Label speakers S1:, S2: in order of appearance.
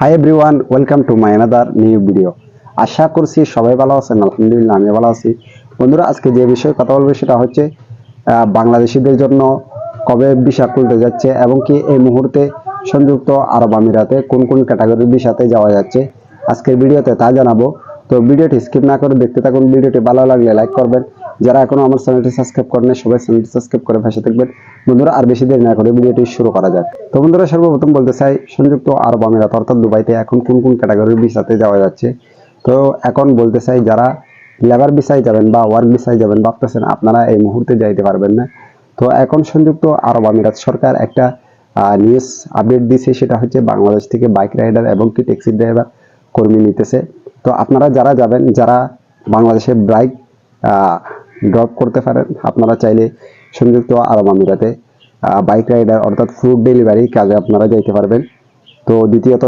S1: High everyone, welcome to my another new video. আশা করছি সবাই ভালো আছেন। আলহামদুলিল্লাহ আমি ভালো আছি। বন্ধুরা, আজকে যে বিষয়ে কথা বলবো সেটা হচ্ছে বাংলাদেশিদের জন্য কবে ভিসা খুলতে যাচ্ছে এবং কি এই মুহূর্তে সংযুক্ত আরব আমিরাতে কোন কোন ক্যাটাগরির ভিসাতে যাওয়া যাচ্ছে আজকের ভিডিওতে তা জানাবো। তো ভিডিওটি স্কিপ না করে দেখতে থাকুন। ভিডিওটি ভালো লাগলে লাইক করবেন। যারা এখনো আমার চ্যানেলটি সাবস্ক্রাইব করেন সবাই চ্যানেলটি সাবস্ক্রাইব করে পাশে থাকবেন। বন্ধুরা, আর বেশি দেরি না করে ভিডিওটি শুরু করা যাক। তো বন্ধুরা, সর্বপ্রথম বলতে চাই সংযুক্ত আরব আমিরাত অর্থাৎ দুবাইতে এখন কোন কোন ক্যাটাগরির ভিসাতে যাওয়া যাচ্ছে। তো এখন বলতে চাই, যারা লেবার ভিসায় যাবেন বা ওয়ার্ক ভিসায় যাবেন ভাবতেছেন আপনারা এই মুহূর্তে যাইতে পারবেন না। তো এখন সংযুক্ত আরব আমিরাত সরকার একটা নিউজ আপডেট দিয়েছে, সেটা হচ্ছে বাংলাদেশ থেকে বাইক রাইডার এবং কি ট্যাক্সি ড্রাইভার কর্মী নিতেছে। তো আপনারা যারা যাবেন, যারা বাংলাদেশে বাইক ড্রপ করতে পারেন, আপনারা চাইলে সংযুক্ত আরব আমিরাতে বাইক রাইডার অর্থাৎ ফুড ডেলিভারি কাজে আপনারা যাইতে পারবেন। তো দ্বিতীয়ত